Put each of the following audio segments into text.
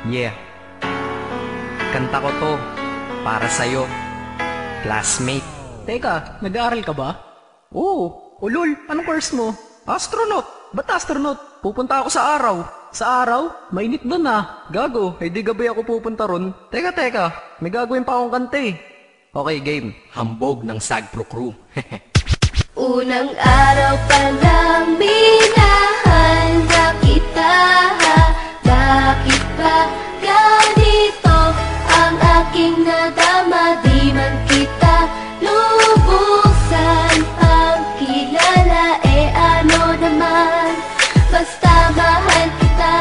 Yeah, kanta ko to para sa'yo, classmate. Teka, nag-aaral ka ba? Oo. Ulol, anong course mo? Astronaut. Ba't astronaut? Pupunta ako sa araw. Sa araw? Mainit doon ah. Gago, hindi gabi ako pupunta ron. Teka, may gagawin pa akong kanta eh. Okay, game. Hambog ng Sagpro Crew. Unang araw pa lang minahal na kita. Bakit ba ganito ang aking nadama? Di man kita lubusan ang kilala. Ano naman, basta mahal kita.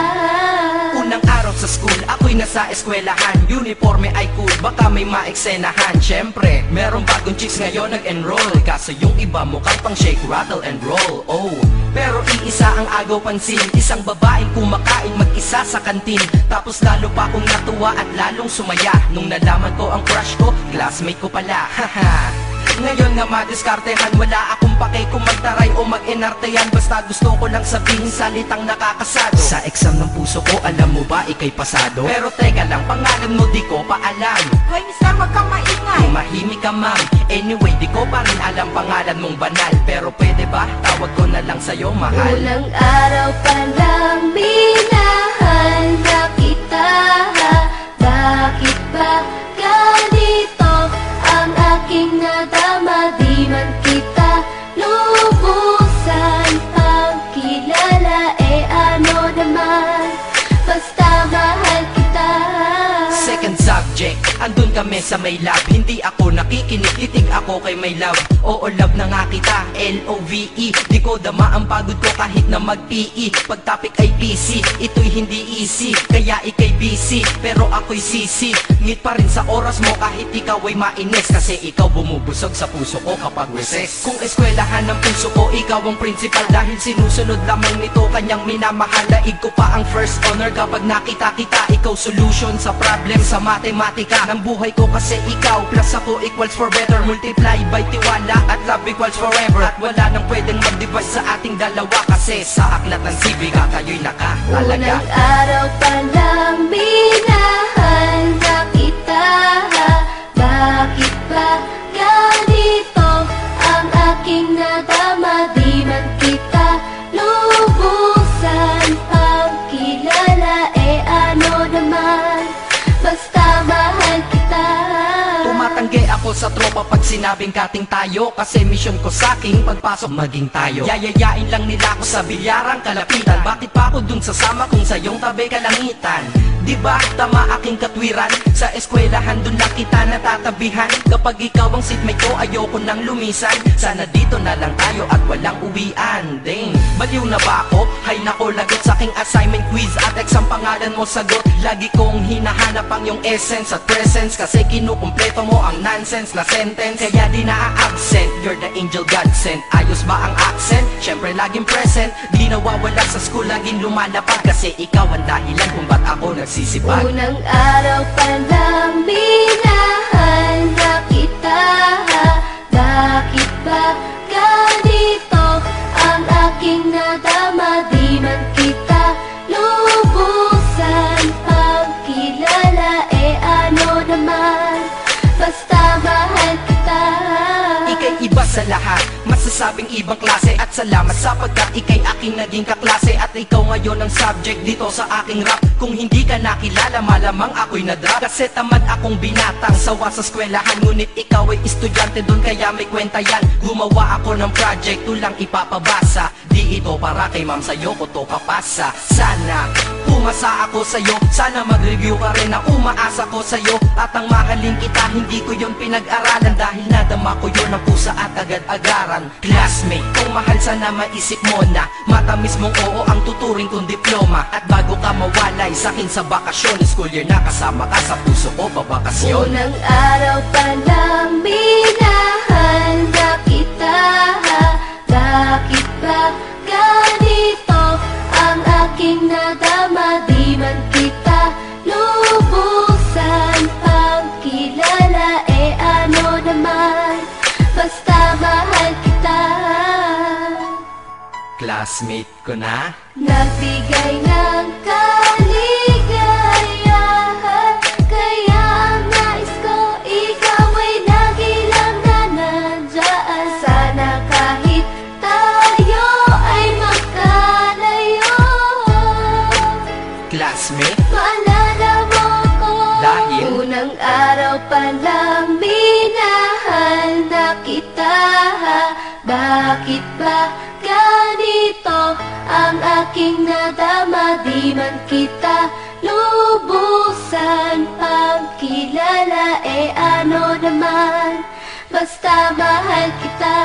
Unang araw sa school, ako'y nasa eskwelahan. Uniforme ay cool, baka may maeksenahan. Syempre, merong bagong chicks ngayon nag-enroll. Kaso yung iba mukhang pang shake, rattle and roll. Oh, pero iisa ang agaw pansin. Isang babaeng kumakain mag-isa sa kantin. Tapos lalo pa akong natuwa at lalong sumaya nung nalaman ko ang crush ko, classmate ko pala. Haha. Ngayon nga madiskartehan, wala akong pake kung magtaray o mag-enartehan. Basta gusto ko lang sabihin salitang nakakasado. Sa exam ng puso ko, alam mo ba ikay pasado? Pero teka lang, pangalan mo di ko pa alam. Hoy mister, wag kang maingay. Tumahimik ka ma'am. Anyway, di ko pa rin alam pangalan mong banal. Pero pwede ba, tawag ko na lang sa'yo mahal. Unang araw pa lang minahal na kita. Bakit ba ganito ang aking nadama? Di man kita lubusan ang kilala. Ano naman, basta mahal kita. Second subject, andun kami sa may lab. Hindi ako nakikinig, titig ako kay may love. Oo, love na nga kita, L-O-V-E. Di ko dama ang pagod ko kahit na mag-PE. Pag topic ay PC, ito'y hindi easy. Kaya ikay busy, pero ako'y sisi. Ngit pa rin sa oras mo kahit ikaw ay mainis. Kasi ikaw bumubusog sa puso ko kapag recess. Kung eskwelahan ng puso ko, ikaw ang principal. Dahil sinusunod lamang nito kanyang minamahal. Daig ko pa ang first honor kapag nakita kita. Ikaw solution sa problem sa matematika ng buhay ko. Kasi ikaw plus ako equals for better. Multiply by tiwala at love equals forever. At wala nang pwedeng mag-divide sa ating dalawa. Kasi sa aklat ng sibiga tayo'y nakatalaga. Unang araw pa lang minahal na kita. Bakit ba ganito ang aking nadama? Di man kita lubusan ang kilala. Ano naman, basta mahal kita. Tumatanggi ako sa tropa pag sinabing kating tayo. Kasi mission ko sa'king pagpasok maging tayo. Yayayain lang nila ako sa bilyarang kalapitan. Bakit pa ako dun sasama kung sa iyong tabi kalangitan? Diba tama aking katwiran? Sa eskwelahan dun lang kita natatabihan. Kapag ikaw ang seatmate ko, ayoko nang lumisan. Sana dito na lang tayo at walang uwian. Dang, baliw na ba ako? Hay nako, lagot sa aking assignment quiz at exam pangalan mo sagot. Lagi kong hinahanap ang iyong essence at presence. Kasi kinukumpleto mo ang nonsense na sentence. Kaya di na-absent, you're the angel God sent. Ayos ba ang accent? Syempre laging present. Di nawawala sa school, laging lumalapag. Kasi ikaw ang dahilan kung ba't ako nagsisipag. Unang araw pa lang minahal na kita. Bakit ba ganito ang aking nadama? Di man kita lubusan ang kilala. Ano naman, basta mahal kita. Ika'y iba sa lahat, masasabing ibang klase. At salamat sapagkat ika'y aking naging kaklase. At ikaw ngayon ang subject dito sa aking rap. Kung hindi ka nakilala, malamang ako'y na-drop. Kasi tamad akong binatang sawa sa eskwelahan. Ngunit ikaw ay estudyante dun, kaya may kwenta yan. Gumawa ako ng project, tulang ipapabasa. Di ito para kay ma'am, sa'yo ko to papasa. Sana umasa ako sa'yo, sana mag-review ka rin na umaasa ko sa'yo. At ang mahalin kita, hindi ko yun pinag-aralan. Dahil nadama ko yun ang pusa at agad-agaran. Classmate, kung mahal sana maisip mo na matamis mong oo ang tuturing kong diploma. At bago ka mawalay sa'kin sa bakasyon, school year na kasama ka sa puso ko babakasyon. Unang araw pa lang minahal na kita. Bakit ba ganito ang aking nadama? Di man kita lubusan ang kilala. Ano naman, basta mahal kita. Classmate ko na Nagbigay ng kaligaya Bakit ba ganito ang aking nadama? Di man kita lubusan pagkilala, ano naman, basta mahal kita.